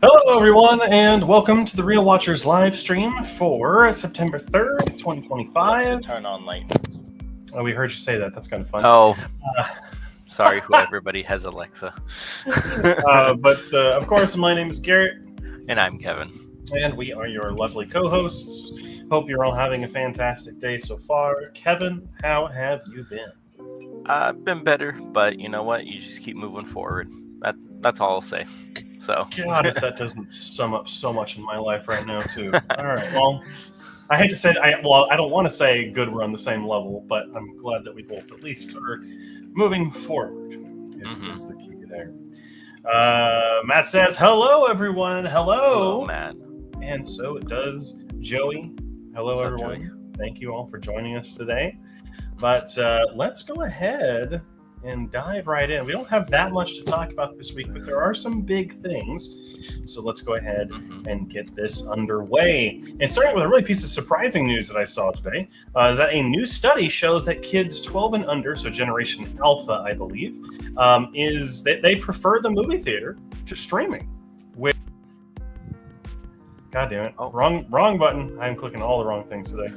Hello, everyone, and welcome to the Real Watchers live stream for September 3rd, 2025. Turn on light. Oh, we heard you say that. That's kind of fun. Oh, sorry, who everybody has Alexa. But of course, my name is Garrett. And I'm Kevin. And we are your lovely co-hosts. Hope you're all having a fantastic day so far. Kevin, how have you been? I've been better, but you know what? You just keep moving forward. That's all I'll say. So. God, if that doesn't sum up so much in my life right now, too. All right, well, I hate to say it. I don't want to say good we're on the same level, but I'm glad that we both at least are moving forward is the key there. Matt says, hello, everyone. Hello, Matt. And so it does Joey. Hello, What's up, everyone. Joey? Thank you all for joining us today. But let's go ahead and dive right in. We don't have that much to talk about this week, but there are some big things. So let's go ahead and get this underway. And starting with a really piece of surprising news that I saw today, is that a new study shows that kids 12 and under, so Generation Alpha, I believe, is that they prefer the movie theater to streaming. God damn it. Oh, wrong button. I'm clicking all the wrong things today.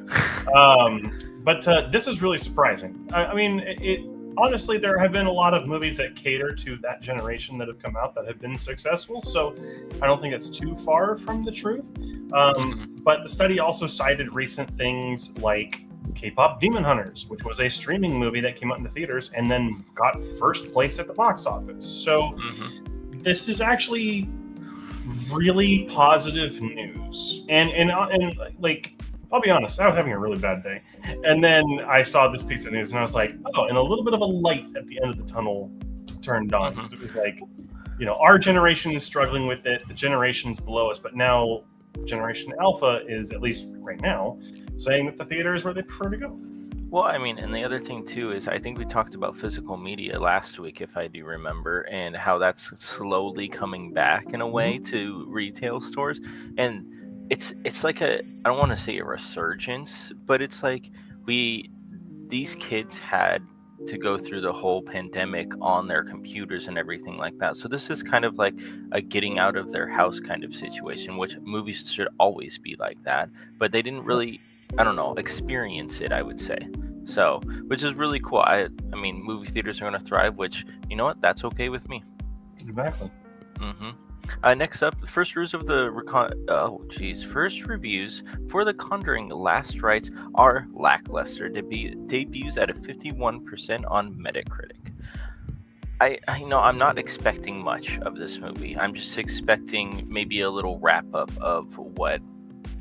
But this is really surprising. I mean, honestly, there have been a lot of movies that cater to that generation that have come out that have been successful, so I don't think it's too far from the truth. But the study also cited recent things like K-pop Demon Hunters, which was a streaming movie that came out in the theaters and then got first place at the box office. So this is actually really positive news. And like, I'll be honest, I was having a really bad day. And then I saw this piece of news and I was like, oh, and a little bit of a light at the end of the tunnel turned on. Because it was like, you know, our generation is struggling with it, the generations below us, but now Generation Alpha is, at least right now, saying that the theater is where they prefer to go. Well, I mean, and the other thing too is I think we talked about physical media last week, if I do remember, and how that's slowly coming back in a way to retail stores. And it's like I don't want to say a resurgence, but it's like these kids had to go through the whole pandemic on their computers and everything like that. So this is kind of like a getting out of their house kind of situation, which movies should always be like that, but they didn't really, I don't know, experience it, I would say. So, which is really cool. I mean, movie theaters are going to thrive, which, you know what, that's okay with me. Exactly. Next up, the first reviews of the first reviews for The Conjuring Last Rites are lackluster. Debuts at a 51% on Metacritic. I'm not expecting much of this movie. I'm just expecting maybe a little wrap up of what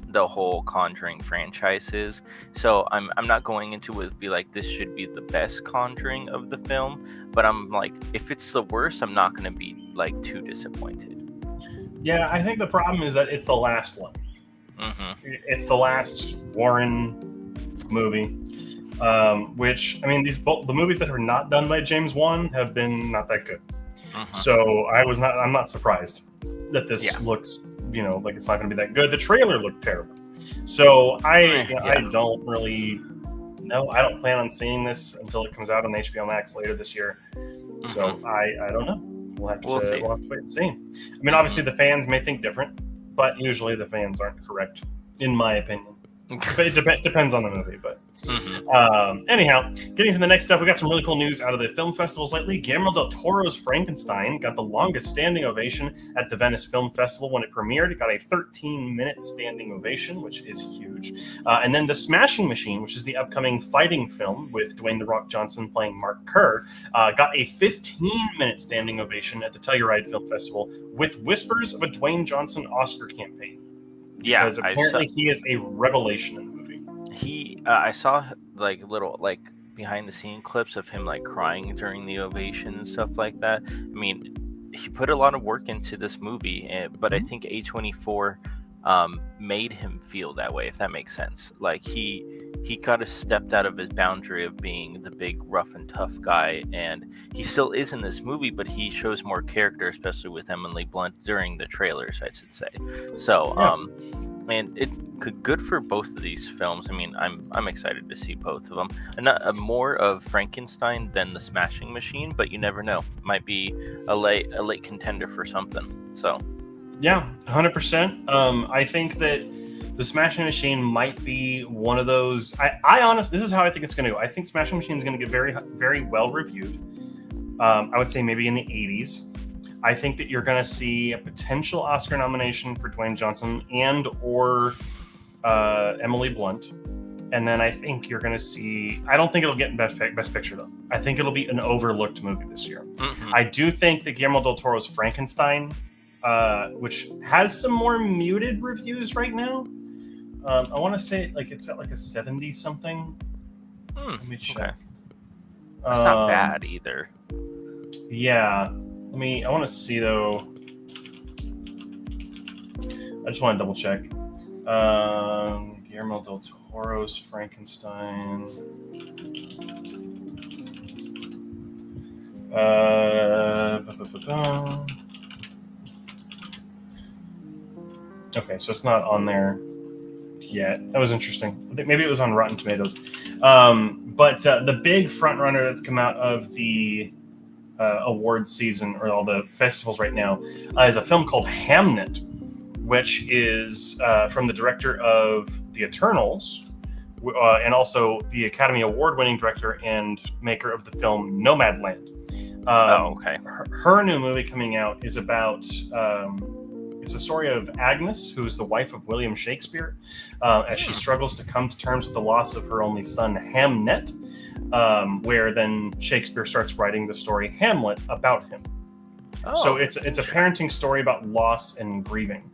the whole Conjuring franchise is. So I'm not going into it be like this should be the best Conjuring of the film, but I'm like, if it's the worst, I'm not going to be like too disappointed. Yeah, I think the problem is that it's the last one. It's the last Warren movie, which, I mean, the movies that are not done by James Wan have been not that good. So I'm not surprised that this looks, like it's not going to be that good. The trailer looked terrible. So I don't really know. I don't plan on seeing this until it comes out on HBO Max later this year. So I don't know. we'll have We'll see. to wait and see. I mean, obviously the fans may think different, but usually the fans aren't correct, in my opinion. But it depends on the movie. But anyhow, getting to the next stuff, we got some really cool news out of the film festivals lately. Guillermo del Toro's Frankenstein got the longest standing ovation at the Venice Film Festival when it premiered. It got a 13-minute standing ovation, which is huge. And then The Smashing Machine, which is the upcoming fighting film with Dwayne "The Rock" Johnson playing Mark Kerr, got a 15-minute standing ovation at the Telluride Film Festival with whispers of a Dwayne Johnson Oscar campaign. Because apparently he is a revelation in the movie. I saw little behind the scene clips of him crying during the ovation and stuff like that. I mean, he put a lot of work into this movie, but I think A24 made him feel that way, if that makes sense. He kind of stepped out of his boundary of being the big rough and tough guy, and he still is in this movie, but he shows more character, especially with Emily Blunt during the trailers, I should say. So and it good for both of these films. I mean, I'm excited to see both of them. And not more of Frankenstein than The Smashing Machine, but you never know. Might be a late contender for something. So yeah, 100%. I think that The Smashing Machine might be one of those. I honestly, this is how I think it's going to go. I think Smashing Machine is going to get very, very well reviewed. I would say maybe in the 80s. I think that you're going to see a potential Oscar nomination for Dwayne Johnson and or Emily Blunt. And then I think you're going to see... I don't think it'll get in Best Picture, though. I think it'll be an overlooked movie this year. I do think that Guillermo del Toro's Frankenstein, which has some more muted reviews right now, I want to say it's at a 70-something. Let me check. Okay. That's not bad either. Yeah. I want to see, though. I just want to double check. Guillermo del Toro's Frankenstein. Okay, so it's not on there yet. That was interesting. I think maybe it was on Rotten Tomatoes. But the big front runner that's come out of the awards season or all the festivals right now is a film called Hamnet, which is from the director of The Eternals and also the Academy Award-winning director and maker of the film Nomadland. Okay. Her new movie coming out is about it's a story of Agnes, who is the wife of William Shakespeare, as she struggles to come to terms with the loss of her only son Hamnet, where then Shakespeare starts writing the story Hamlet about him. So it's a parenting story about loss and grieving,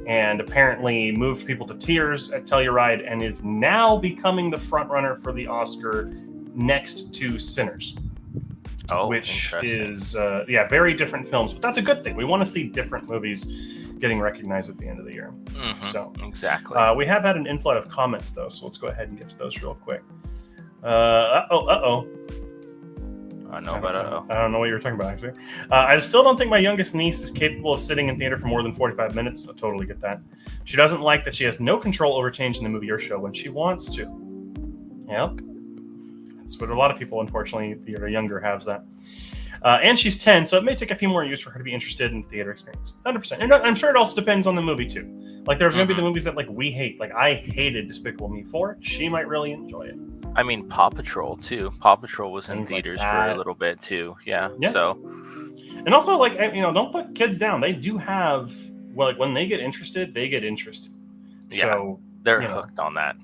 and apparently moved people to tears at Telluride and is now becoming the front runner for the Oscar next to Sinners. Which is very different films, but that's a good thing. We want to see different movies getting recognized at the end of the year. So exactly. We have had an inflow of comments though, so let's go ahead and get to those real quick. I know about I don't know what you were talking about, actually. I still don't think my youngest niece is capable of sitting in theater for more than 45 minutes. I totally get that. She doesn't like that she has no control over changing the movie or show when she wants to. Yep. That's what a lot of people, unfortunately, that are younger have that. And she's 10, so it may take a few more years for her to be interested in the theater experience. 100%. And I'm sure it also depends on the movie, too. There's going to be the movies that, we hate. I hated Despicable Me 4. She might really enjoy it. I mean, Paw Patrol, too. Paw Patrol was in theaters for a little bit, too. Yeah. So. And also, don't put kids down. They do have, when they get interested, they get interested. Yeah, so, they're hooked on that.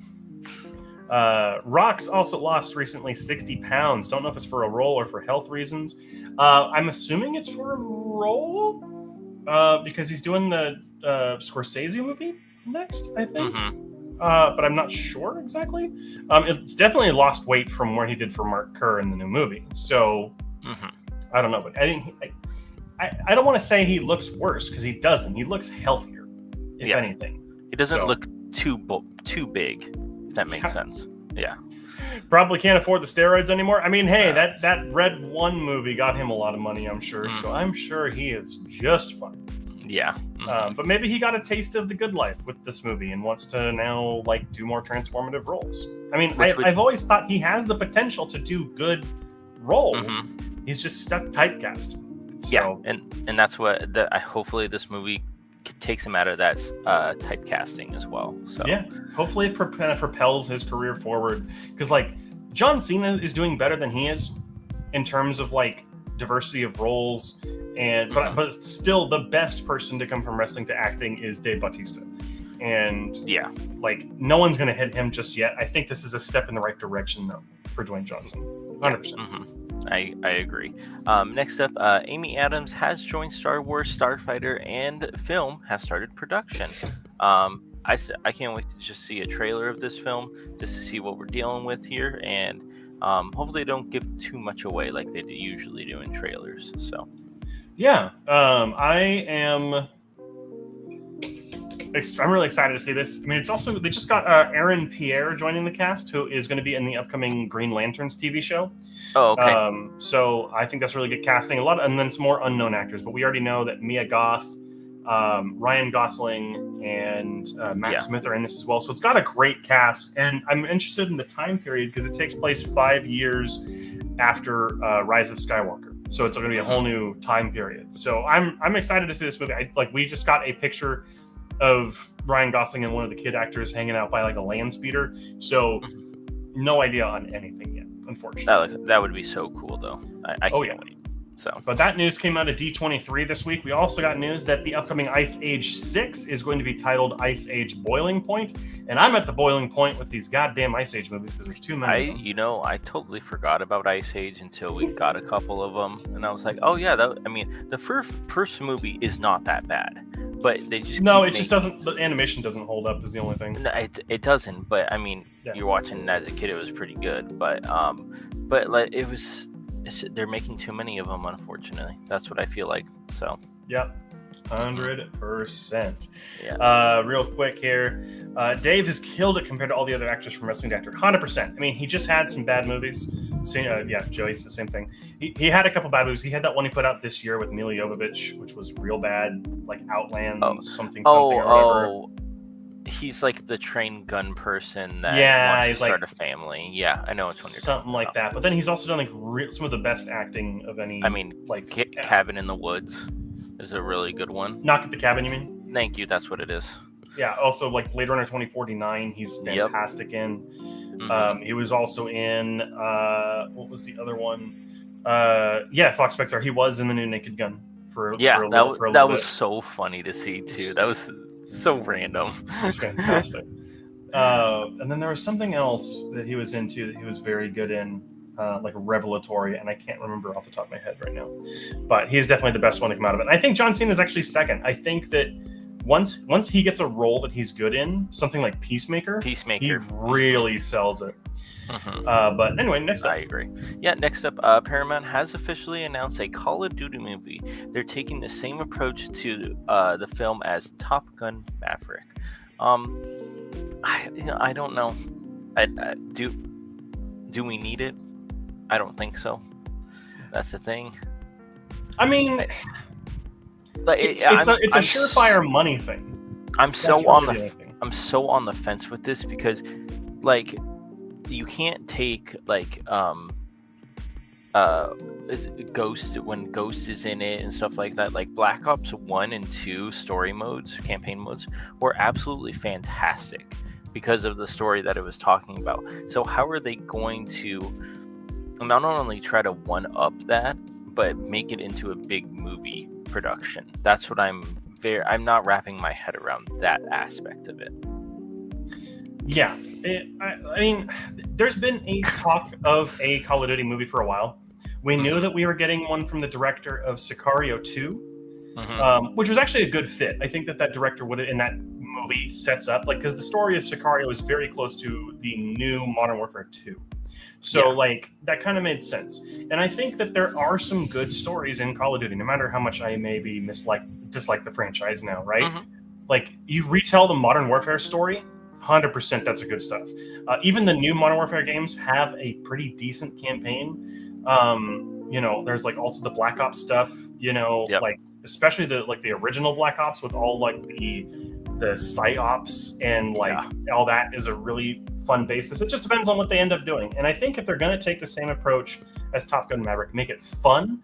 Rox also lost recently 60 pounds. Don't know if it's for a role or for health reasons. I'm assuming it's for a role because he's doing the Scorsese movie next, I think. But I'm not sure exactly. It's definitely lost weight from what he did for Mark Kerr in the new movie. So I don't know, but I don't want to say he looks worse because he doesn't. He looks healthier, if anything. He doesn't look too big. That makes sense. Yeah. Probably can't afford the steroids anymore. I mean, hey, that Red One movie got him a lot of money, I'm sure. So I'm sure he is just fine. Yeah. But maybe he got a taste of the good life with this movie and wants to now do more transformative roles. I mean, I've always thought he has the potential to do good roles. He's just stuck typecast. So, yeah, and that's what hopefully this movie takes him out of that typecasting as well. So yeah, hopefully it kind of propels his career forward, because like John Cena is doing better than he is in terms of like diversity of roles, and but still the best person to come from wrestling to acting is Dave Bautista, and yeah, like no one's going to hit him just yet. I think this is a step in the right direction though for Dwayne Johnson, 100%. I agree. Next up, Amy Adams has joined Star Wars Starfighter, and film has started production. I can't wait to just see a trailer of this film, just to see what we're dealing with here, and hopefully they don't give too much away like they usually do in trailers. So yeah, I'm really excited to see this. I mean, it's also, they just got Aaron Pierre joining the cast, who is going to be in the upcoming Green Lanterns TV show. Oh, okay. So I think that's really good casting. And then some more unknown actors, but we already know that Mia Goth, Ryan Gosling, and Matt Smith are in this as well. So it's got a great cast, and I'm interested in the time period because it takes place 5 years after Rise of Skywalker. So it's going to be a whole new time period. So I'm excited to see this movie. We just got a picture of Ryan Gosling and one of the kid actors hanging out by like a land speeder. So no idea on anything yet, unfortunately. That would be so cool though. I can't wait. So, but that news came out of D23 this week. We also got news that the upcoming Ice Age 6 is going to be titled Ice Age Boiling Point. And I'm at the boiling point with these goddamn Ice Age movies because there's too many of them. I totally forgot about Ice Age until we got a couple of them. And I was like, oh yeah, the first movie is not that bad. But they just just doesn't. The animation doesn't hold up. Is the only thing. No, it doesn't. But I mean, you're watching it as a kid. It was pretty good. But like it was. They're making too many of them, unfortunately. That's what I feel like. So. Yep. 100%. Yeah. Real quick here, Dave has killed it compared to all the other actors from Wrestling Actor. 100%. I mean, he just had some bad movies. Joey's the same thing. He had a couple bad movies. He had that one he put out this year with Mila Jovovich, which was real bad, like Outlands, something or whatever. He's like the trained gun person that wants to start a family. Yeah, I know it's something like that. But then he's also done like some of the best acting of any. I mean, like Cabin in the Woods is a really good one. Knock at the Cabin, you mean? Thank you. That's what it is. Yeah. Also, like Blade Runner 2049, he's fantastic in. He was also in what was the other one? Fox Spector. He was in the new Naked Gun for a little bit. That was so funny to see too. That was so random. It's fantastic. And then there was something else that he was into that he was very good in, like revelatory, and I can't remember off the top of my head right now. But he's definitely the best one to come out of it. And I think John Cena is actually second. I think that once he gets a role that he's good in, something like Peacemaker, he really sells it. But anyway, next up. I agree. Yeah, next up, Paramount has officially announced a Call of Duty movie. They're taking the same approach to the film as Top Gun Maverick. I don't know. Do we need it? I don't think so. That's the thing. I mean, it's a surefire money thing. I'm so on the fence with this because, like, you can't take like Ghost when Ghost is in it and stuff like that. Like Black Ops 1 and 2 story modes, campaign modes, were absolutely fantastic because of the story that it was talking about. So how are they going to not only try to one-up that, but make it into a big movie production? That's what I'm not wrapping my head around that aspect of it. Yeah, I mean, there's been a talk of a Call of Duty movie for a while. We knew that we were getting one from the director of Sicario 2, which was actually a good fit. I think that director would, in that movie, sets up, like, because the story of Sicario is very close to the new Modern Warfare 2. So, like, that kind of made sense. And I think that there are some good stories in Call of Duty, no matter how much I maybe dislike the franchise now, right? Like, you retell the Modern Warfare story, 100% that's a good stuff. Even the new Modern Warfare games have a pretty decent campaign. There's like also the Black Ops stuff, like especially the original Black Ops with all like the psyops and like all that is a really fun basis. It just depends on what they end up doing. And I think if they're going to take the same approach as Top Gun Maverick, make it fun,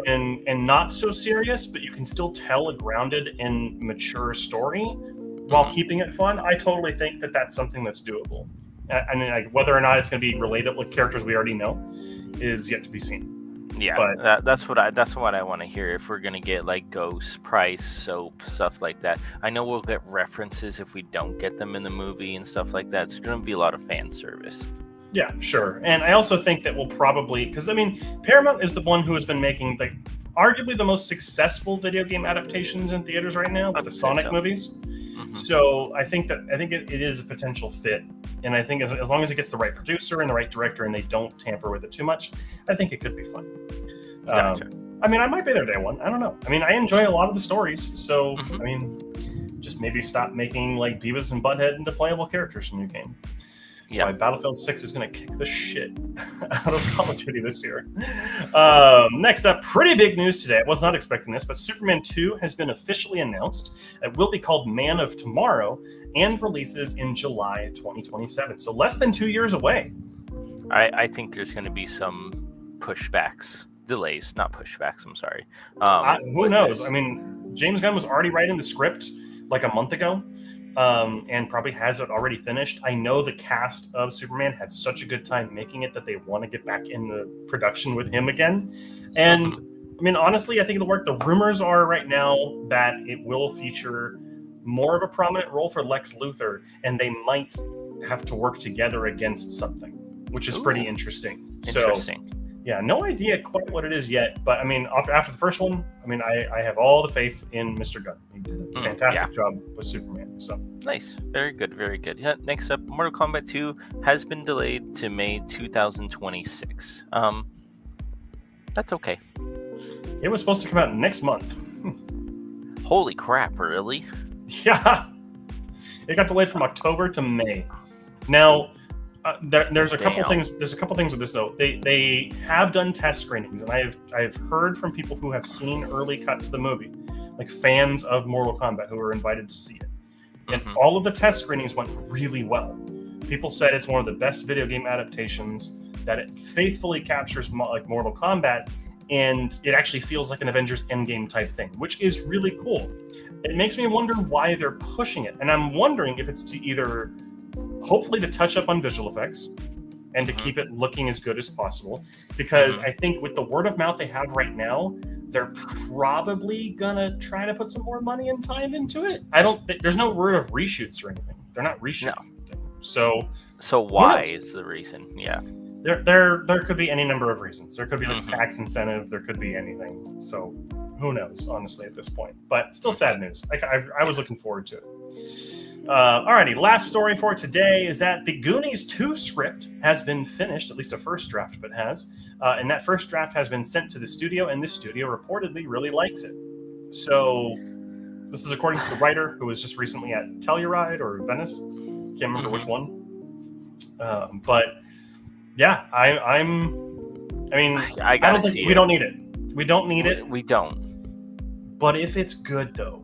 and not so serious, but you can still tell a grounded and mature story while keeping it fun. I totally think that that's something that's doable. I mean, like, whether or not it's going to be relatable with characters we already know is yet to be seen. Yeah, But that's what I want to hear. If we're gonna get like Ghost, Price, Soap, stuff like that, I know we'll get references if we don't get them in the movie and stuff like that. It's gonna be a lot of fan service. yeah, sure. And I also think that we'll probably, because I mean, Paramount is the one who has been making like arguably the most successful video game adaptations in theaters right now with the Sonic movies. So I think it is a potential fit, and I think as long as it gets the right producer and the right director, and they don't tamper with it too much, I think it could be fun. Gotcha. I mean, I might be there day one. I don't know. I mean, I enjoy a lot of the stories, so I mean, just maybe stop making like Beavis and Butthead into playable characters in your game. Yeah, so Battlefield 6 is going to kick the shit out of Call of Duty this year. Next up, pretty big news today. I was not expecting this, but Superman 2 has been officially announced. It will be called Man of Tomorrow and releases in July 2027. So less than 2 years away. I think there's going to be some delays, not pushbacks. I'm sorry. Who knows? I mean, James Gunn was already writing the script like a month ago. And probably has it already finished. I know the cast of Superman had such a good time making it that they want to get back in the production with him again. And I mean, honestly, I think it'll work. The rumors are right now that it will feature more of a prominent role for Lex Luthor, and they might have to work together against something, which is pretty interesting. Interesting. So, yeah, no idea quite what it is yet, but I mean, after the first one, I mean, I have all the faith in Mr. Gunn. He did a fantastic job with Superman. So nice, very good, very good. Yeah, next up, Mortal Kombat 2 has been delayed to May 2026. That's okay. It was supposed to come out next month. Holy crap! Really? Yeah, it got delayed from October to May. Now. There's a couple things. There's a couple things with this though. They have done test screenings, and I've heard from people who have seen early cuts of the movie, like fans of Mortal Kombat who were invited to see it, and all of the test screenings went really well. People said it's one of the best video game adaptations, that it faithfully captures like Mortal Kombat, and it actually feels like an Avengers Endgame type thing, which is really cool. It makes me wonder why they're pushing it, and I'm wondering if it's to either hopefully to touch up on visual effects and to keep it looking as good as possible, because I think with the word of mouth they have right now, they're probably gonna try to put some more money and time into it. There's no word of reshoots or anything. They're not reshooting. No. So why is the reason? Yeah. There could be any number of reasons. There could be like tax incentive. There could be anything. So who knows, honestly, at this point. But still sad news. I was looking forward to it. Alrighty, last story for today is that the Goonies 2 script has been finished, at least a first draft of it has, and that first draft has been sent to the studio, and this studio reportedly really likes it. So this is according to the writer, who was just recently at Telluride or Venice, can't remember which one. But yeah, I don't think we don't need it. We don't need it. We don't. But if it's good though.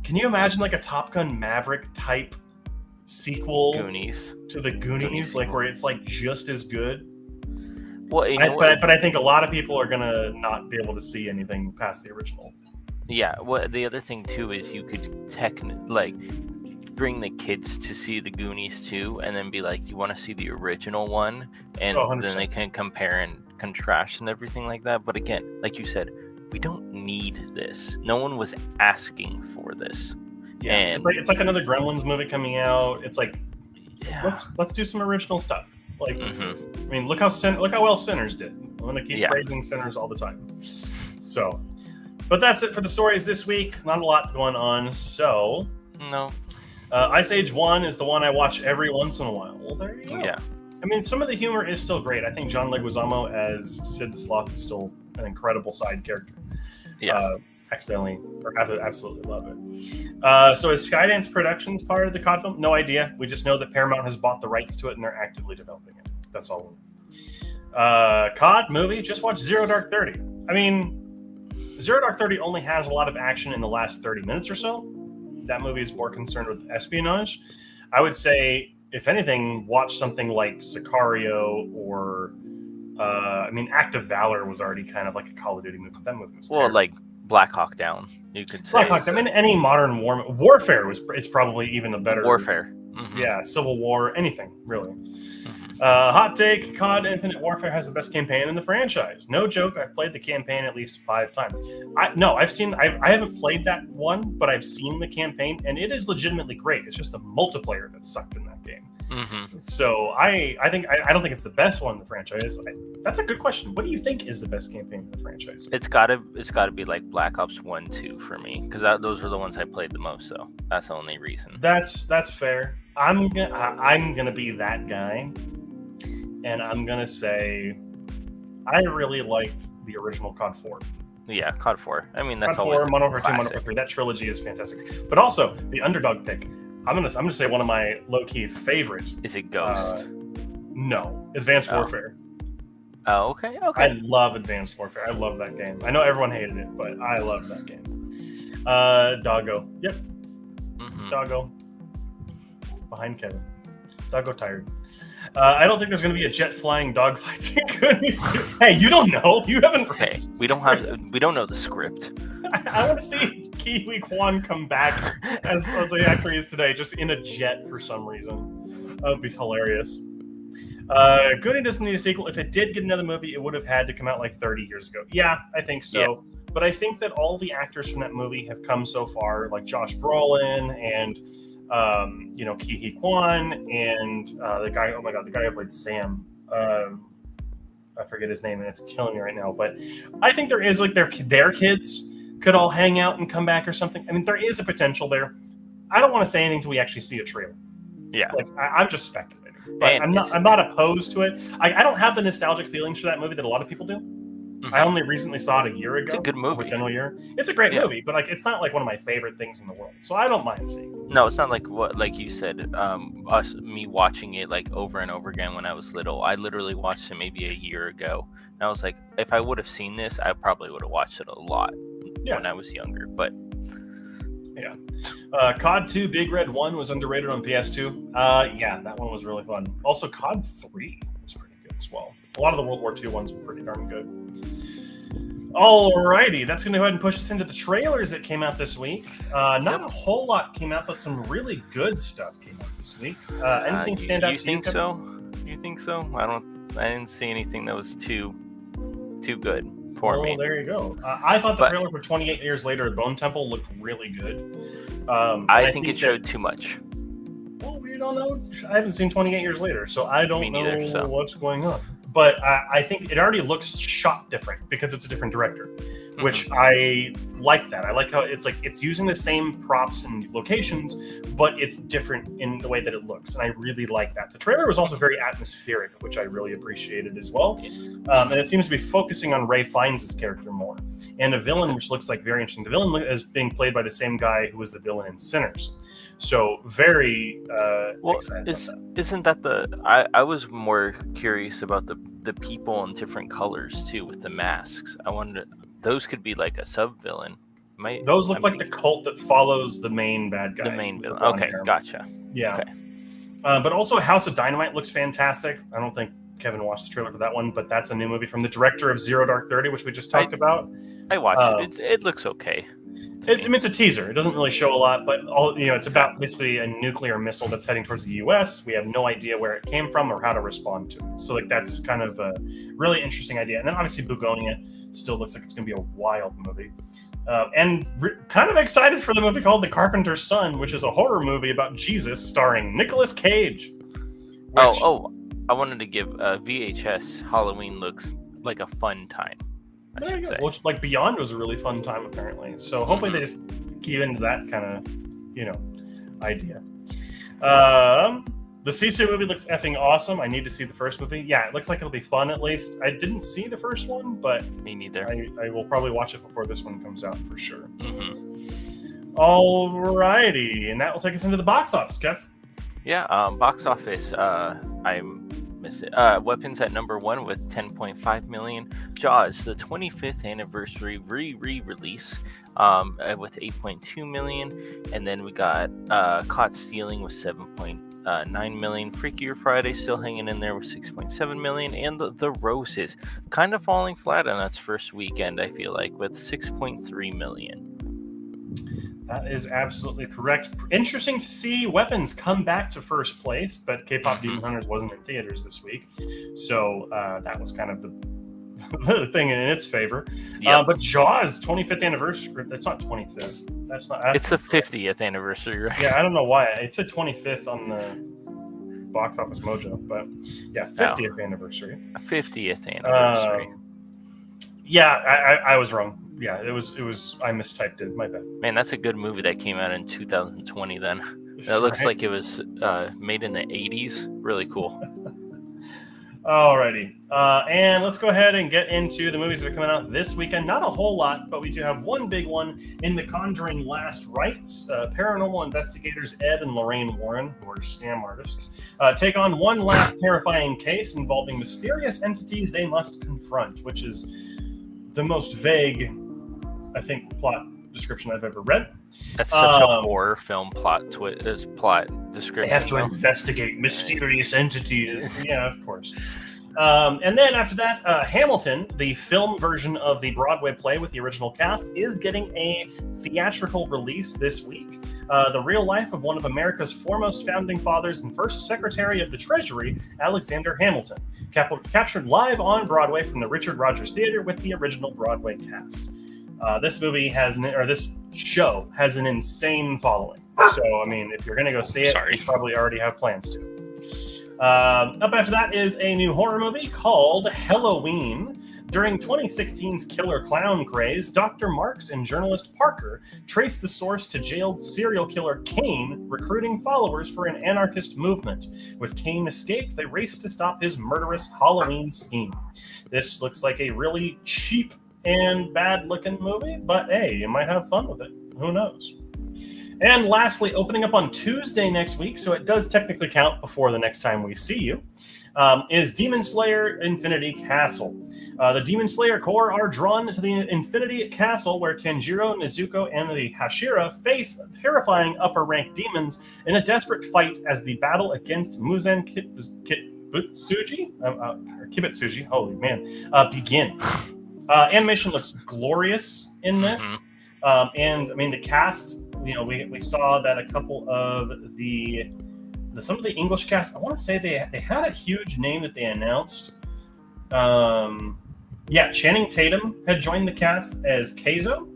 Can you imagine like a Top Gun Maverick type sequel to the Goonies, like where it's like just as good? Well, but I think a lot of people are gonna not be able to see anything past the original. Yeah. Well, the other thing too is you could bring the kids to see the Goonies too, and then be like, you want to see the original one, and then they can compare and contrast and everything like that. But again, like you said, we don't need this. No one was asking for this. Yeah, and it's like another Gremlins movie coming out. It's like, let's do some original stuff. Like, I mean, look how well Sinners did. I'm gonna keep praising Sinners all the time. So, but that's it for the stories this week. Not a lot going on. So, no. Ice Age 1 is the one I watch every once in a while. Well, there you go. Yeah. I mean, some of the humor is still great. I think John Leguizamo as Sid the Sloth is still an incredible side character. Yeah. Absolutely love it. So is Skydance Productions part of the COD film? No idea. We just know that Paramount has bought the rights to it and they're actively developing it. That's all. COD movie, just watch Zero Dark 30. I mean, Zero Dark 30 only has a lot of action in the last 30 minutes or so. That movie is more concerned with espionage. I would say, if anything, watch something like Sicario or I mean, Act of Valor was already kind of like a Call of Duty movie. That movie was Well, terrible. like Black Hawk Down, you could say. Black Hawk. I mean, any modern warfare it's probably even a better Warfare. Mm-hmm. Yeah, Civil War, anything really. Mm-hmm. Hot take: COD Infinite Warfare has the best campaign in the franchise. No joke. I've played the campaign at least 5 times. I haven't played that one, but I've seen the campaign, and it is legitimately great. It's just the multiplayer that sucked in that game. Mm-hmm. So I don't think it's the best one in the franchise. That's a good question. What do you think is the best campaign in the franchise? It's gotta be like Black Ops 1, 2 for me, because those were the ones I played the most. So that's the only reason. That's fair. I'm gonna be that guy, and I'm gonna say I really liked the original COD 4. Yeah, COD 4. I mean, that's COD always 4, Modern Warfare 2, Modern classic. Warfare 3. That trilogy is fantastic. But also the underdog pick. I'm gonna say one of my low-key favorite. Is it Ghost? No, Advanced Warfare. Oh, okay. I love Advanced Warfare. I love that game. I know everyone hated it, but I love that game. Doggo. Yep. Mm-hmm. Doggo. Behind Kevin. Doggo tired. I don't think there's going to be a jet flying dogfights in Goonies 2. Hey, you don't know. You haven't. Okay, we don't know the script. I want to see Kiwi Kwan come back as the actor he is today, just in a jet for some reason. That would be hilarious. Goonie doesn't need a sequel. If it did get another movie, it would have had to come out like 30 years ago. Yeah, I think so. Yeah. But I think that all the actors from that movie have come so far, like Josh Brolin and Ki-hee Kwan and the guy. Oh my God, the guy who played Sam. I forget his name, and it's killing me right now. But I think there is like their kids could all hang out and come back or something. I mean, there is a potential there. I don't want to say anything until we actually see a trailer. Yeah, like I'm just speculating. But I'm not opposed to it. I don't have the nostalgic feelings for that movie that a lot of people do. Mm-hmm. I only recently saw it a year ago. It's a good movie. It's a great movie, but like it's not like one of my favorite things in the world. So I don't mind seeing it. No, it's not like you said, me watching it like over and over again when I was little. I literally watched it maybe a year ago. And I was like, if I would have seen this, I probably would have watched it a lot when I was younger. But yeah. COD 2 Big Red 1 was underrated on PS2. Yeah, that one was really fun. Also, COD 3 was pretty good as well. A lot of the World War II ones were pretty darn good. Alrighty, that's going to go ahead and push us into the trailers that came out this week. Not a whole lot came out, but some really good stuff came out this week. Anything stand out to you? You think so? I didn't see anything that was too good for me. There you go. I thought the trailer for 28 Years Later at Bone Temple looked really good. I think it showed too much. Well, we don't know. I haven't seen 28 Years Later, so I don't know what's going on. But I think it already looks shot different because it's a different director, which I like that. I like how it's using the same props and locations, but it's different in the way that it looks, and I really like that. The trailer was also very atmospheric, which I really appreciated as well. And it seems to be focusing on Ray Fiennes' character more, and a villain which looks like very interesting. The villain is being played by the same guy who was the villain in Sinners. So very excited about that. Isn't that I was more curious about the people in different colors too with the masks. I wondered those could be like a sub villain. Those look like the cult that follows the main bad guy. The main villain. Okay, gotcha. Yeah. Okay. But also House of Dynamite looks fantastic. I don't think Kevin watched the trailer for that one, but that's a new movie from the director of Zero Dark 30, which we just talked about. I watched it. It looks okay. It's a teaser. It doesn't really show a lot, but it's about basically a nuclear missile that's heading towards the U.S. We have no idea where it came from or how to respond to it. So that's kind of a really interesting idea. And then obviously Bugonia still looks like it's going to be a wild movie. Kind of excited for the movie called The Carpenter's Son, which is a horror movie about Jesus starring Nicolas Cage. I wanted to give VHS Halloween looks like a fun time. There you go. Which, like Beyond was a really fun time apparently. So hopefully they just keep into that kind of, idea. The Sisu movie looks effing awesome. I need to see the first movie. Yeah, it looks like it'll be fun at least. I didn't see the first one, but me neither. I will probably watch it before this one comes out for sure. Mm-hmm. Alrighty, and that will take us into the box office, Kev. Yeah, box office. Weapons at number 1 with 10.5 million. Jaws, the 25th anniversary re-release, with 8.2 million, and then we got Caught Stealing with 7.2 9 million. Freakier Friday still hanging in there with 6.7 million, and the Roses kind of falling flat on its first weekend, I feel like, with 6.3 million. That is absolutely correct. Interesting to see Weapons come back to first place, but K-pop Demon Hunters wasn't in theaters this week, so that was kind of the thing in its favor. Yep. But Jaws 25th anniversary. That's not 25th. That's it's the 50th anniversary, right? Yeah, I don't know why it said 25th on the Box Office Mojo, but yeah, 50th anniversary. 50th anniversary. Yeah, I was wrong. Yeah, it was. I mistyped it. My bad. Man, that's a good movie that came out in 2020. Then it looks like it was made in the 80s. Really cool. Alrighty, and let's go ahead and get into the movies that are coming out this weekend. Not a whole lot, but we do have one big one in The Conjuring Last Rites. Paranormal investigators Ed and Lorraine Warren, who are scam artists, take on one last terrifying case involving mysterious entities they must confront, which is the most vague, I think, plot description I've ever read. That's such a horror film plot description. They have to investigate mysterious entities. Yeah, of course. And then after that, Hamilton, the film version of the Broadway play with the original cast, is getting a theatrical release this week. The real life of one of America's foremost founding fathers and first Secretary of the Treasury, Alexander Hamilton, captured live on Broadway from the Richard Rodgers Theater with the original Broadway cast. This show has an insane following. So, I mean, if you're going to go see it, you probably already have plans to. Up after that is a new horror movie called Halloween. During 2016's killer clown craze, Dr. Marks and journalist Parker trace the source to jailed serial killer Kane, recruiting followers for an anarchist movement. With Kane escaped, they race to stop his murderous Halloween scheme. This looks like a really cheap and bad-looking movie, but hey, you might have fun with it. Who knows? And lastly, opening up on Tuesday next week, so it does technically count before the next time we see you, is Demon Slayer Infinity Castle. The Demon Slayer Corps are drawn to the Infinity Castle, where Tanjiro, Nezuko, and the Hashira face terrifying upper-ranked demons in a desperate fight as the battle against Muzan Kibutsuji, holy man, begins. Animation looks glorious in this. And I mean, the cast, we saw that a couple of some of the English cast, I want to say they had a huge name that they announced. Channing Tatum had joined the cast as Kaizo.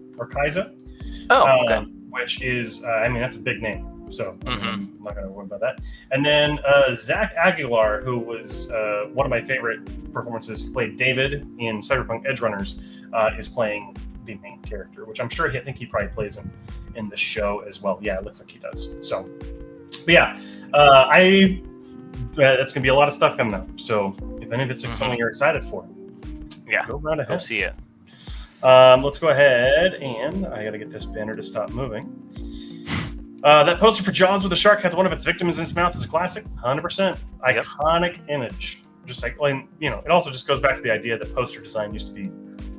Oh, okay. Which is, that's a big name. So I'm not going to worry about that. And then Zach Aguilar, who was one of my favorite performances, played David in Cyberpunk Edgerunners, is playing the main character, which I'm sure I think he probably plays in the show as well. Yeah, it looks like he does. So, but yeah, that's going to be a lot of stuff coming up. So if any of it's something you're excited for, go right ahead. Go see it. Let's go ahead, and I got to get this banner to stop moving. That poster for Jaws with a shark has one of its victims in its mouth is a classic, 100%. Iconic image. Just like, it also just goes back to the idea that poster design used to be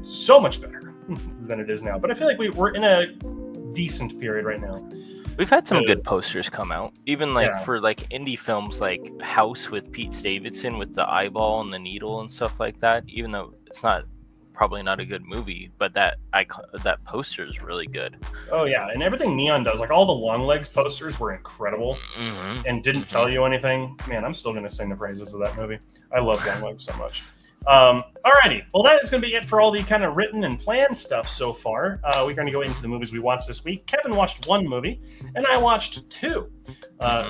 so much better than it is now. But I feel like we're in a decent period right now. We've had some good posters come out, even for indie films like House with Pete Davidson with the eyeball and the needle and stuff like that. Even though it's probably not a good movie, but that poster is really good. Oh yeah, and everything Neon does, like all the Long Legs posters were incredible and didn't tell you anything. Man, I'm still gonna sing the praises of that movie. I love Long Legs so much. Alrighty, well that is gonna be it for all the kind of written and planned stuff so far. We're gonna go into the movies we watched this week. Kevin watched one movie, and I watched two.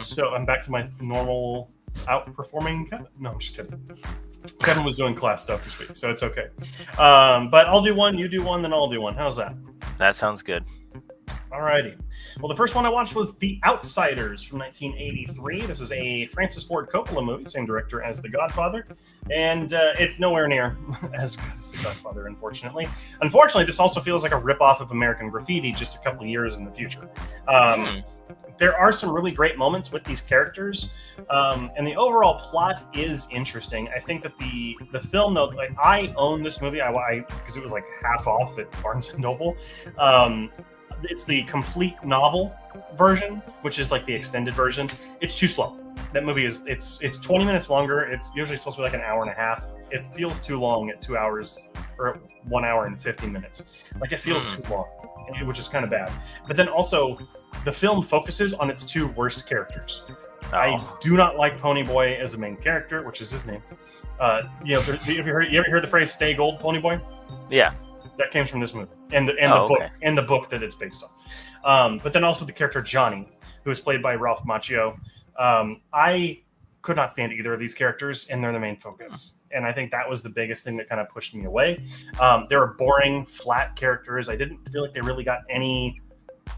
So I'm back to my normal outperforming Kevin. No, I'm just kidding. Kevin was doing class stuff this week, so it's okay. But I'll do one, you do one, then I'll do one. How's that? That sounds good. Alrighty. Well, the first one I watched was The Outsiders from 1983. This is a Francis Ford Coppola movie, same director as The Godfather, and it's nowhere near as good as The Godfather, unfortunately. Unfortunately, this also feels like a ripoff of American Graffiti just a couple years in the future. There are some really great moments with these characters, and the overall plot is interesting. I think that the film, though, I own this movie because it was half off at Barnes & Noble. it's the complete novel version, which is like the extended version. It's too slow. That movie is it's 20 minutes longer. It's usually supposed to be like an hour and a half. It feels too long at 2 hours or 1 hour and 50 minutes. Like it feels too long, which is kind of bad. But then also, the film focuses on its two worst characters. Oh. I do not like Ponyboy as a main character, which is his name. You know, have you ever heard the phrase "Stay Gold, Ponyboy"? Yeah, that came from this movie and the book that it's based on. But then also the character Johnny, who is played by Ralph Macchio. I could not stand either of these characters, and they're the main focus. And I think that was the biggest thing that kind of pushed me away. They were boring, flat characters. I didn't feel like they really got any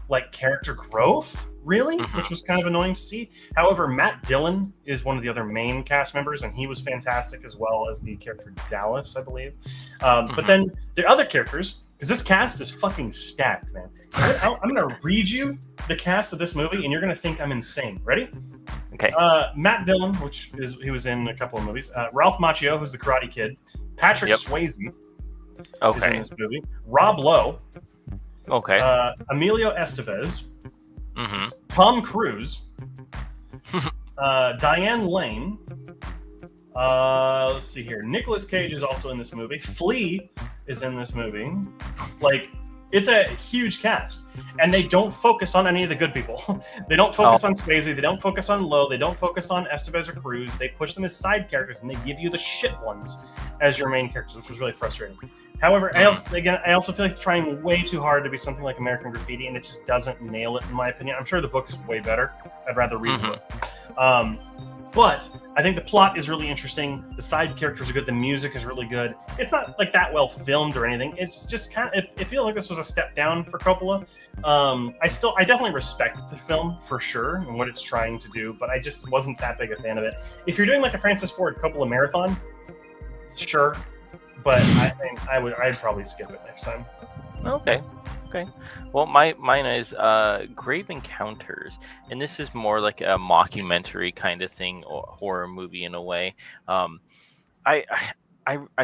like character growth, really, which was kind of annoying to see. However, Matt Dillon is one of the other main cast members, and he was fantastic, as well as the character Dallas, I believe. But then the other characters, because this cast is fucking stacked, man. I'm going to read you the cast of this movie, and you're going to think I'm insane. Ready? Okay. Matt Dillon, he was in a couple of movies. Ralph Macchio, who's the Karate Kid. Patrick Swayze is in this movie. Rob Lowe. Okay. Emilio Estevez. Tom Cruise. Diane Lane. Let's see here. Nicolas Cage is also in this movie. Flea is in this movie. Like, it's a huge cast, and they don't focus on any of the good people. They don't focus on Swayze. They don't focus on Lowe. They don't focus on Estevez or Cruz. They push them as side characters, and they give you the shit ones as your main characters, which was really frustrating. However, I also feel like trying way too hard to be something like American Graffiti, and it just doesn't nail it, in my opinion. I'm sure the book is way better. I'd rather read the book. But I think the plot is really interesting. The side characters are good. The music is really good. It's not like that well filmed or anything. It's just kind of, it feels like this was a step down for Coppola. I definitely respect the film for sure and what it's trying to do, but I just wasn't that big a fan of it. If you're doing like a Francis Ford Coppola marathon, sure, but I think I'd probably skip it next time. Okay. Well, mine is Grave Encounters, and this is more like a mockumentary kind of thing, or horror movie in a way. I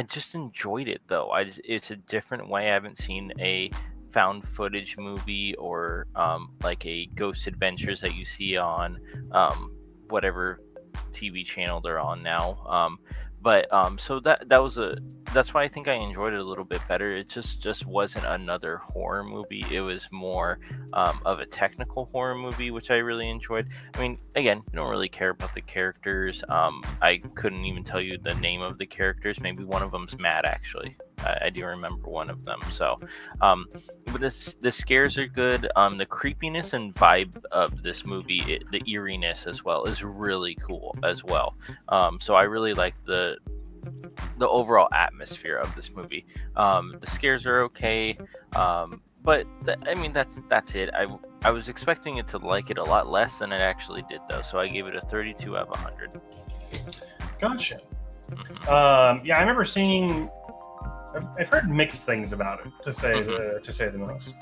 just enjoyed it though. It's a different way. I haven't seen a found footage movie or like a Ghost Adventures that you see on whatever TV channel they're on now. So that's why I think I enjoyed it a little bit better. It just wasn't another horror movie. It was more of a technical horror movie, which I really enjoyed. I mean, again, I don't really care about the characters. I couldn't even tell you the name of the characters. Maybe one of them's Matt, actually. I do remember one of them. So, but the scares are good. The creepiness and vibe of this movie, the eeriness as well, is really cool as well. So I really like the overall atmosphere of this movie. The scares are okay, but that's it. I was expecting it to like it a lot less than it actually did, though. So I gave it a 32 out of 100. Gotcha. Yeah, I remember seeing. I've heard mixed things about it, to say the most.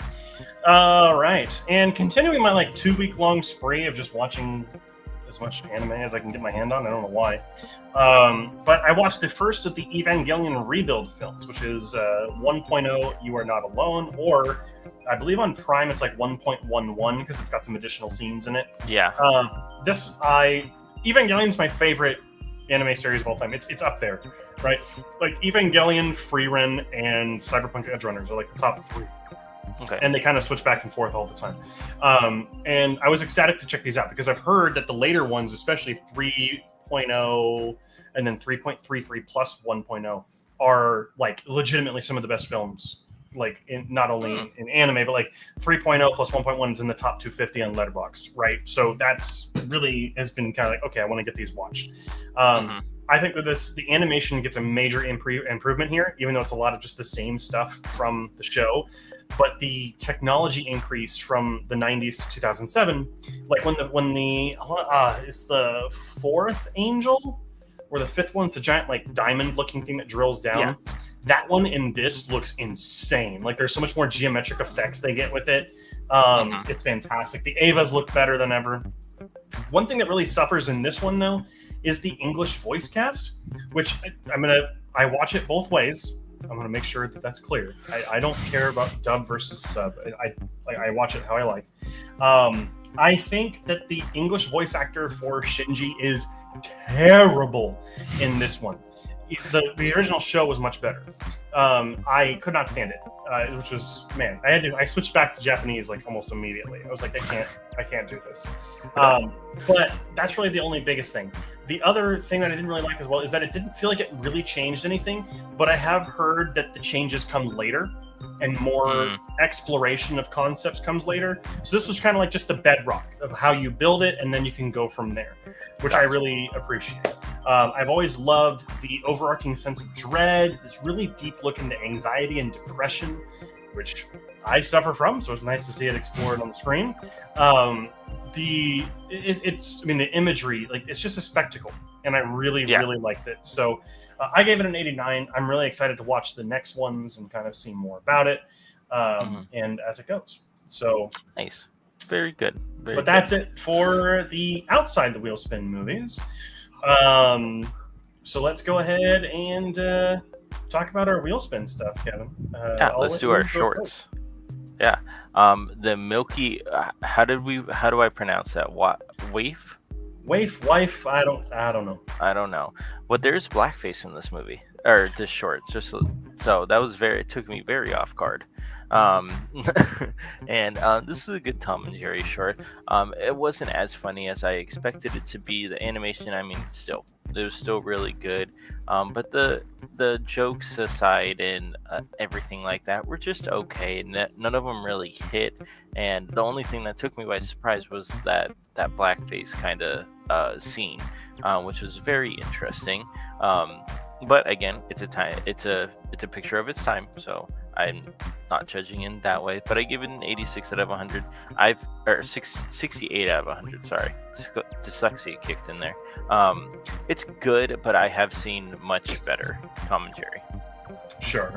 All right, and continuing my 2-week long spree of just watching as much anime as I can get my hand on. I don't know why, but I watched the first of the Evangelion Rebuild films, which is 1.0 You Are Not Alone, or I believe on Prime it's 1.11 because it's got some additional scenes in it. Yeah. Evangelion's my favorite anime series of all time. It's up there, right? Like Evangelion, Frieren, and Cyberpunk Edge Runners are the top 3. Okay. And they kind of switch back and forth all the time. And I was ecstatic to check these out because I've heard that the later ones, especially 3.0 and then 3.33 plus 1.0, are legitimately some of the best films. Not only in anime, but 3.0 plus 1.1 is in the top 250 on Letterboxd, right? So that's really has been kind of okay, I want to get these watched. I think that the animation gets a major improvement here, even though it's a lot of just the same stuff from the show. But the technology increase from the 90s to 2007, it's the 4th angel, or the 5th one's the giant diamond-looking thing that drills down. Yeah. That one in this looks insane. There's so much more geometric effects they get with it. It's fantastic. The Avas look better than ever. One thing that really suffers in this one, though, is the English voice cast, which I watch it both ways. I'm going to make sure that that's clear. I don't care about dub versus sub. Like I watch it how I like. I think that the English voice actor for Shinji is terrible in this one. The original show was much better. I could not stand it, which was, man, I switched back to Japanese like almost immediately. I was like, I can't do this. But that's really the only biggest thing. The other thing that I didn't really like as well is that it didn't feel like it really changed anything, but I have heard that the changes come later and more exploration of concepts comes later. So this was kind of like just the bedrock of how you build it, and then you can go from there, which I really appreciate. I've always loved the overarching sense of dread, this really deep look into anxiety and depression, which I suffer from, so it's nice to see it explored on the screen. The imagery, like, it's just a spectacle, and I really liked it. So I gave it an 89. I'm really excited to watch the next ones and kind of see more about it, and as it goes. So nice, very good. That's it for the outside the wheel spin movies. So let's go ahead and talk about our wheel spin stuff, Kevin. Let's do our shorts. Yeah. The Milky. How do I pronounce that? Waif? Wife. I don't know. I don't know. But there's blackface in this movie or this short. So that was it took me very off guard. And this is a good Tom and Jerry short. It wasn't as funny as I expected it to be. The animation, I mean, it was still really good. But the jokes aside and everything like that were just okay. None of them really hit. And the only thing that took me by surprise was that blackface kind of scene, which was very interesting. But again, it's a picture of its time, so I'm not judging in that way. But I give it an 86 out of 100. 68 out of 100. Sorry, dyslexia kicked in there. It's good, but I have seen much better Tom and Jerry. Sure.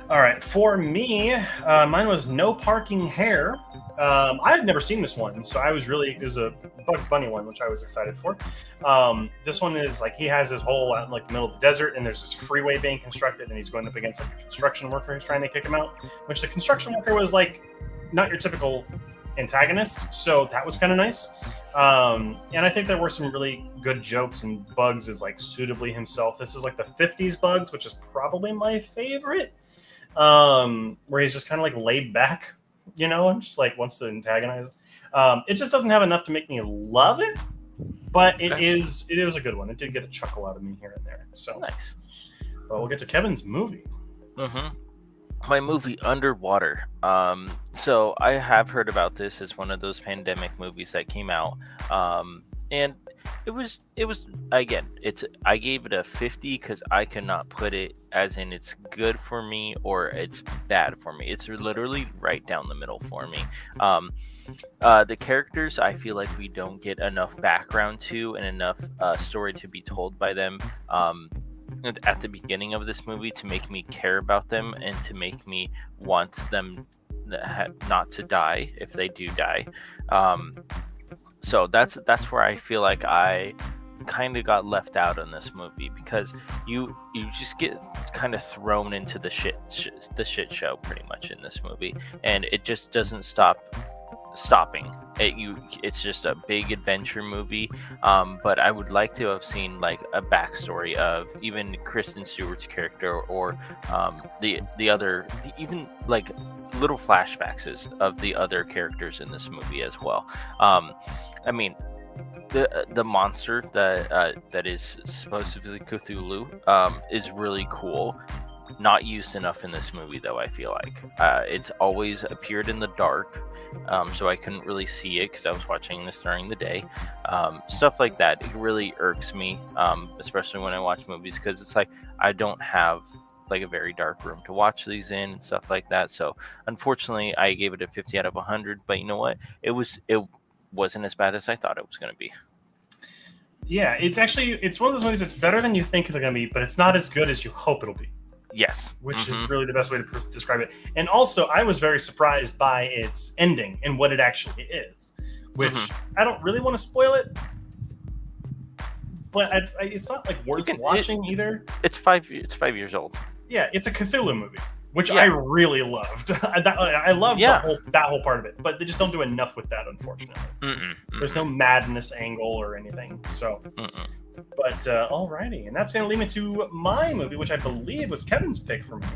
All right, for me, mine was No Parking Hare. I had never seen this one, so it was a Bugs Bunny one, which I was excited for. This one is like he has his hole out in like the middle of the desert, and there's this freeway being constructed, and he's going up against like a construction worker who's trying to kick him out. Which the construction worker was like not your typical antagonist, so that was kind of nice. And I think there were some really good jokes, and Bugs is like suitably himself. This is like the 50s Bugs, which is probably my favorite. Where he's just kind of like laid back, and just like wants to antagonize. It just doesn't have enough to make me love it, but it is a good one. It did get a chuckle out of me here and there. So nice. But we'll get to Kevin's movie. My movie, Underwater. So I have heard about this as one of those pandemic movies that came out. And it was again, I gave it a 50 because I could not put it as in it's good for me or it's bad for me. It's literally right down the middle for me. The characters, I feel like we don't get enough background to and enough story to be told by them at the beginning of this movie to make me care about them and to make me want them not to die if they do die. So that's where I feel like I kind of got left out in this movie, because you just get kind of thrown into the shit show pretty much in this movie, and it just doesn't stopping it's just a big adventure movie. But I would like to have seen like a backstory of even Kristen Stewart's character or the other, even like little flashbacks of the other characters in this movie as well. I mean, the monster that is supposed to be Cthulhu is really cool. Not used enough in this movie, though, I feel like. It's always appeared in the dark, so I couldn't really see it because I was watching this during the day. Stuff like that, it really irks me, especially when I watch movies, because it's like I don't have like a very dark room to watch these in and stuff like that. So unfortunately, I gave it a 50 out of 100, but you know what? It wasn't as bad as I thought it was going to be. Yeah, it's one of those movies that's better than you think it's going to be, but it's not as good as you hope it'll be. Yes. Which is really the best way to describe it. And also, I was very surprised by its ending and what it actually is, which I don't really want to spoil it, but it's not like worth watching either. It's 5 years old. Yeah, it's a Cthulhu movie. which I really loved. I loved that whole part of it, but they just don't do enough with that, unfortunately. There's no madness angle or anything. So, but alrighty, and that's going to lead me to my movie, which I believe was Kevin's pick for me.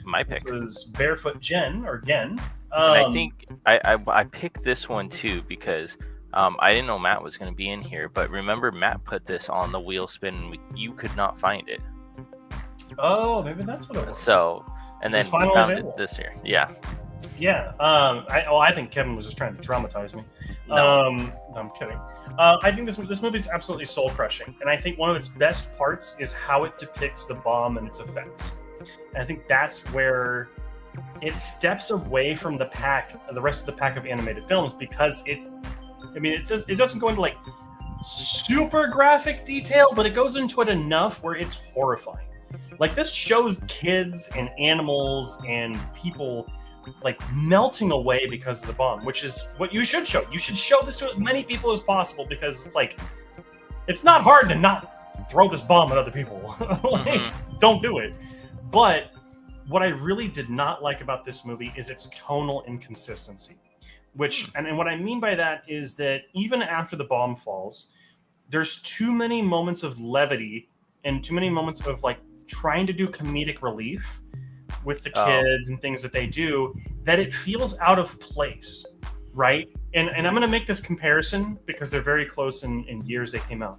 My pick was Barefoot Gen or Gen. And I think I picked this one too because I didn't know Matt was going to be in here, but remember Matt put this on the wheel spin and you could not find it. Oh, maybe that's what it was. So, and then we found it this year. Yeah. Yeah. I think Kevin was just trying to traumatize me. No. I'm kidding. I think this movie is absolutely soul crushing, and I think one of its best parts is how it depicts the bomb and its effects. And I think that's where it steps away from the rest of the pack of animated films, because it doesn't go into like super graphic detail, but it goes into it enough where it's horrifying. Like, this shows kids and animals and people like melting away because of the bomb, which is what you should show. You should show this to as many people as possible, because it's like, it's not hard to not throw this bomb at other people. Don't do it. But what I really did not like about this movie is its tonal inconsistency, and what I mean by that is that even after the bomb falls, there's too many moments of levity and too many moments of like trying to do comedic relief with the kids and things that they do, that it feels out of place, right? And I'm going to make this comparison because they're very close in years they came out.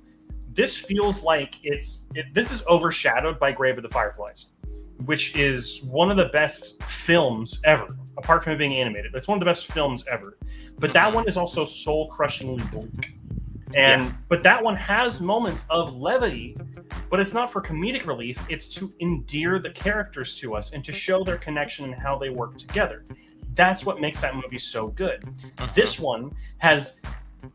This feels like this is overshadowed by Grave of the Fireflies, which is one of the best films ever, apart from it being animated. It's one of the best films ever. But that one is also soul-crushingly bleak. But that one has moments of levity, but it's not for comedic relief. It's to endear the characters to us and to show their connection and how they work together. That's what makes that movie so good. This one has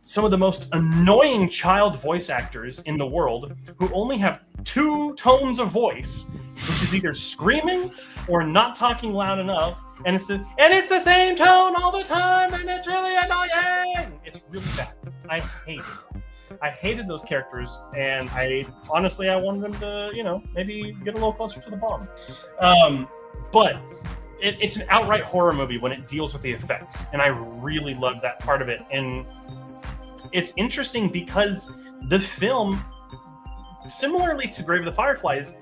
some of the most annoying child voice actors in the world who only have 2 tones of voice, which is either screaming or not talking loud enough, and it's the same tone all the time, and it's really annoying. It's really bad. I hated those characters, and I wanted them to, maybe get a little closer to the bomb. But it's an outright horror movie when it deals with the effects, and I really love that part of it. And it's interesting because the film, similarly to Grave of the Fireflies,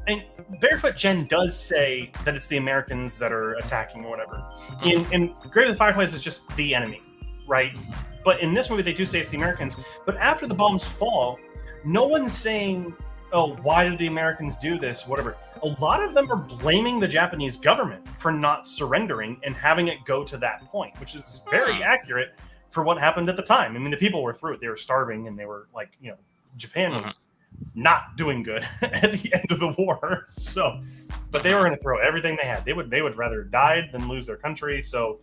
and Barefoot Gen does say that it's the Americans that are attacking or whatever. In Grave of the Fireflies, it's just the enemy, right? But in this movie, they do say it's the Americans. But after the bombs fall, no one's saying, oh, why did the Americans do this, whatever. A lot of them are blaming the Japanese government for not surrendering and having it go to that point, which is very accurate for what happened at the time. I mean, the people were through it. They were starving, and they were like, Japan was not doing good at the end of the war. So, but they were going to throw everything they had. They would rather die than lose their country. So,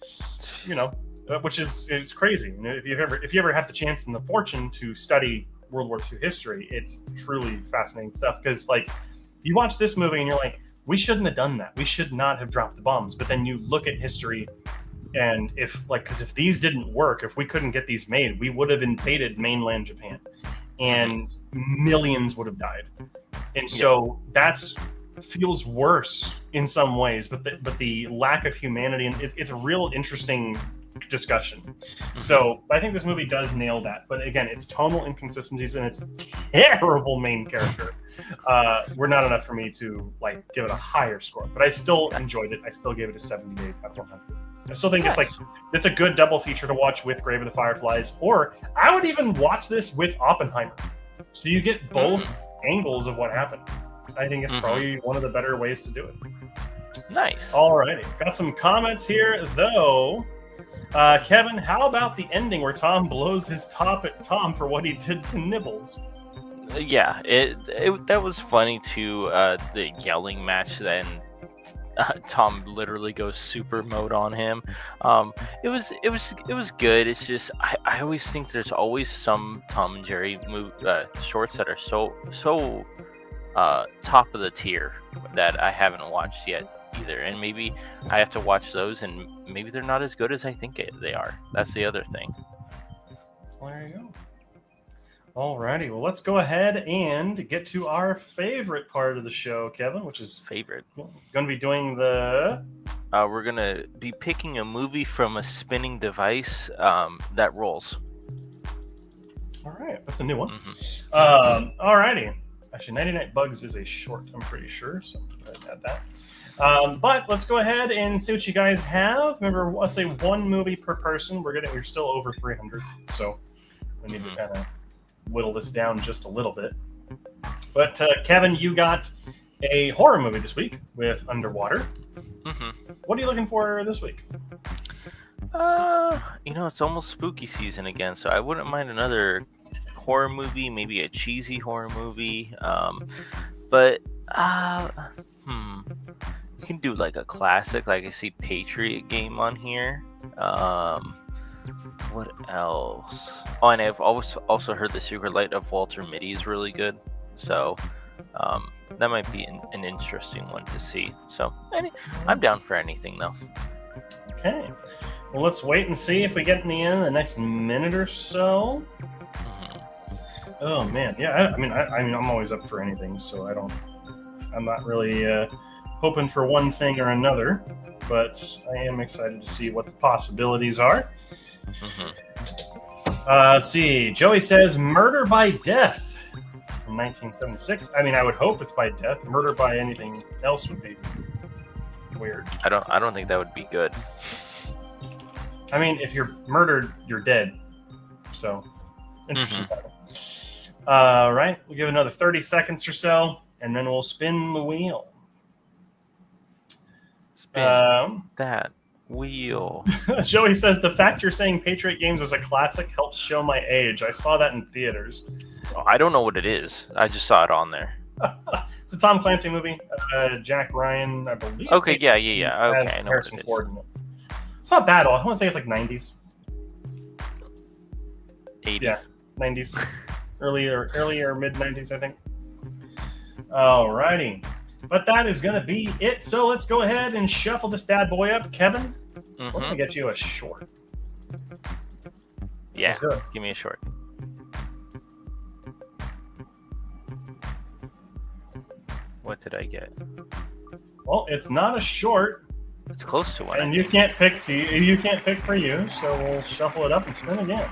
which is, it's crazy. If you ever have the chance and the fortune to study World War II history, it's truly fascinating stuff. Because like, you watch this movie and you're like, we shouldn't have done that. We should not have dropped the bombs. But then you look at history, and because if these didn't work, if we couldn't get these made, we would have invaded mainland Japan, and millions would have died. And so that's feels worse in some ways, but the lack of humanity, and it's a real interesting discussion. So I think this movie does nail that. But again, its tonal inconsistencies and its terrible main character were not enough for me to like give it a higher score. But I still enjoyed it. I still gave it a 78 out of 100. I still think it's a good double feature to watch with Grave of the Fireflies, or I would even watch this with Oppenheimer, so you get both angles of what happened. I think it's probably one of the better ways to do it. Nice. Alrighty, got some comments here though. Kevin, how about the ending where Tom blows his top at Tom for what he did to Nibbles? Yeah, that was funny too. The yelling match then. Tom literally goes super mode on him. It was good. It's just I always think there's always some Tom and Jerry shorts that are so top of the tier that I haven't watched yet either, and maybe I have to watch those, and maybe they're not as good as I think they are. That's the other thing. Well, there you go. Alrighty, well, let's go ahead and get to our favorite part of the show, Kevin, which is Favorite. going to be doing the... We're going to be picking a movie from a spinning device that rolls. All right, that's a new one. Mm-hmm. Alrighty. Actually, 99 Bugs is a short, I'm pretty sure, so go ahead and add that. But let's go ahead and see what you guys have. Remember, let's say one movie per person. We're still over 300, so we need to kind of whittle this down just a little bit. But Kevin, you got a horror movie this week with Underwater. What are you looking for this week? It's almost spooky season again, so I wouldn't mind another horror movie, maybe a cheesy horror movie. But you can do like a classic, like I see Patriot Game on here. What else? Oh, and I've also heard The Secret Life of Walter Mitty is really good. So that might be an interesting one to see. So I'm down for anything though. Okay. Well, let's wait and see if we get in the next minute or so. Oh man, yeah. I mean, I'm always up for anything, so I'm not really hoping for one thing or another, but I am excited to see what the possibilities are. See, Joey says Murder by Death from 1976. I mean, I would hope it's by death. Murder by anything else would be weird. I don't think that would be good. I mean, if you're murdered, you're dead. So, interesting. Right, we'll give another 30 seconds or so, and then we'll spin the wheel. Spin that wheel. Joey says, the fact you're saying Patriot Games is a classic helps show my age. I saw that in theaters. Oh, I don't know what it is. I just saw it on there. It's a Tom Clancy movie. Jack Ryan, I believe. Okay, yeah. Okay, I know Harrison what it Ford in it. It's not bad at all. I want to say it's like 90s. 80s. Yeah, 90s. earlier mid 90s, I think. Alrighty. But that is going to be it. So let's go ahead and shuffle this bad boy up. Kevin, we're going to get you a short. Yeah, give me a short. What did I get? Well, it's not a short. It's close to one. And you can't pick for you, so we'll shuffle it up and spin again.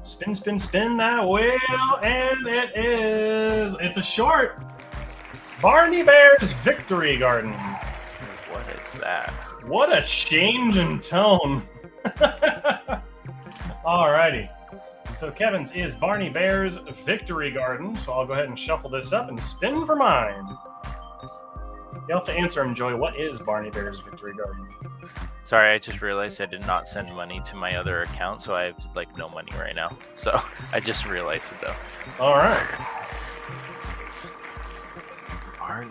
Spin, spin, spin that wheel, and it's a short. Barney Bear's Victory Garden. What is that? What a change in tone. Alrighty. So Kevin's is Barney Bear's Victory Garden. So I'll go ahead and shuffle this up and spin for mine. You'll have to answer him, Joey. What is Barney Bear's Victory Garden? Sorry, I just realized I did not send money to my other account, so I have like no money right now. So I just realized it though. All right. Barney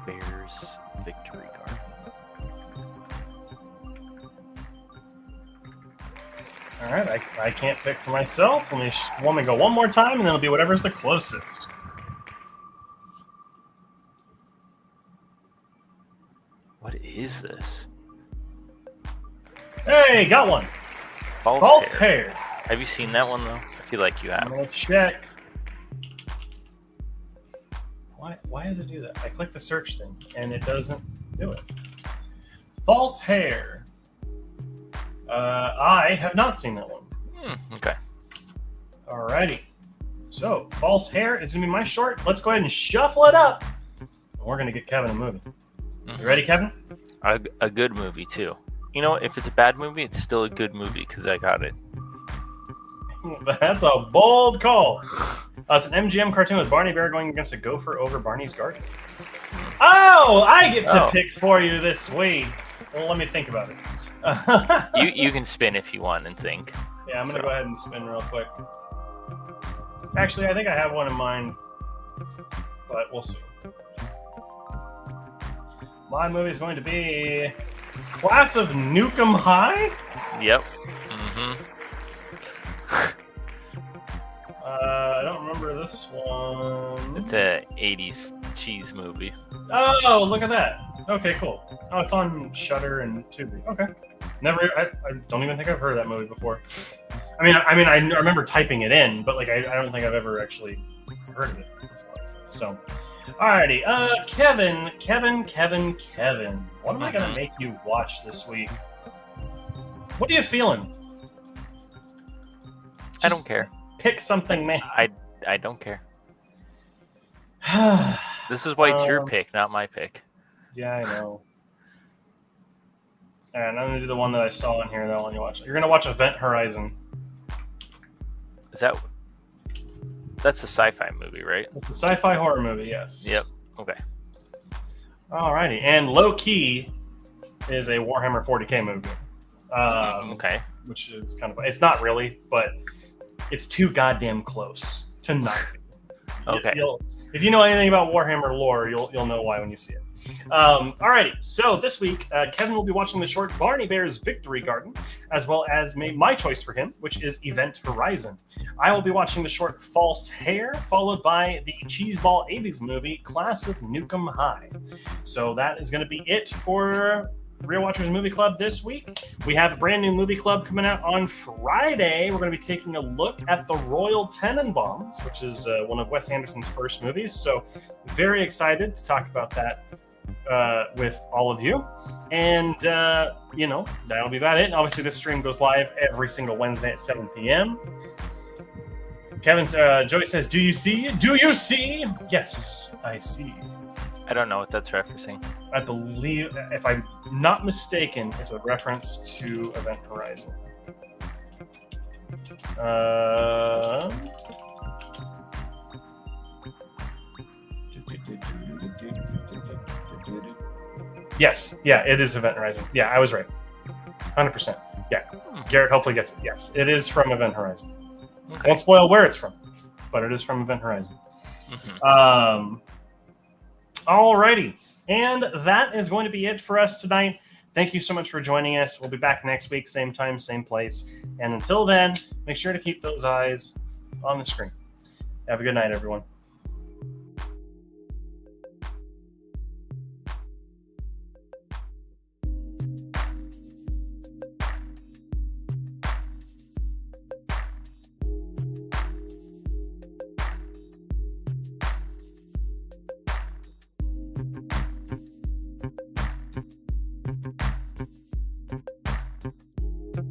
Bear's Victory Garden. All right, I can't pick for myself. Let me go one more time, and then it'll be whatever's the closest. What is this? Hey, got one. False hair. Have you seen that one though? I feel like you have. I'm gonna check. Why does it do that? I click the search thing, and it doesn't do it. False hair. I have not seen that one. Okay. Alrighty. So, false hair is going to be my short. Let's go ahead and shuffle it up. We're going to get Kevin a movie. You ready, Kevin? A good movie, too. You know, if it's a bad movie, it's still a good movie because I got it. That's a bold call. It's an MGM cartoon with Barney Bear going against a gopher over Barney's garden. Oh, I get to pick for you this week. Well, let me think about it. You can spin if you want and think. Yeah, I'm gonna go ahead and spin real quick. Actually, I think I have one in mind, but we'll see. My movie is going to be Class of Nukem High. Yep. I don't remember this one. It's a 80s cheese movie. Oh, look at that. Okay, cool. Oh, it's on Shudder and Tubi. Okay. Never. I don't even think I've heard of that movie before. I remember typing it in, but like I don't think I've ever actually heard of it. So, alrighty. Kevin. What am I gonna make you watch this week? What are you feeling? I don't care. Pick something, man. I don't care. This is why it's your pick, not my pick. Yeah, I know. And I'm gonna do the one that I saw in here that I want you to watch. You're gonna watch Event Horizon. That's a sci-fi movie, right? It's a sci-fi horror movie, yes. Yep. Okay. Alrighty. And Low Key is a Warhammer 40k movie. Okay. Which is kind of, it's not really, but it's too goddamn close to not be. Okay. If you know anything about Warhammer lore, you'll know why when you see it. Alrighty, so this week, Kevin will be watching the short Barney Bear's Victory Garden, as well as my choice for him, which is Event Horizon. I will be watching the short False Hair, followed by the Cheeseball 80s movie, Class of Nukem High. So that is going to be it for Real Watchers Movie Club this week. We have a brand new movie club coming out on Friday. We're going to be taking a look at The Royal Tenenbaums, which is one of Wes Anderson's first movies. So very excited to talk about that with all of you. And, that'll be about it. Obviously, this stream goes live every single Wednesday at 7 p.m. Joey says, do you see? Do you see? Yes, I see. I don't know what that's referencing. I believe, if I'm not mistaken, it's a reference to Event Horizon. Yes, yeah, it is Event Horizon. Yeah, I was right. 100%. Yeah, Garrett hopefully gets it. Yes, it is from Event Horizon. Okay. Won't spoil where it's from, but it is from Event Horizon. Alrighty. And that is going to be it for us tonight. Thank you so much for joining us. We'll be back next week, same time, same place. And until then, make sure to keep those eyes on the screen. Have a good night, everyone.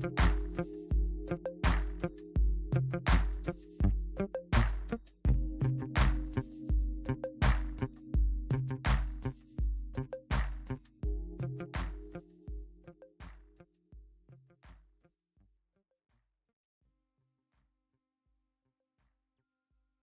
Thank you.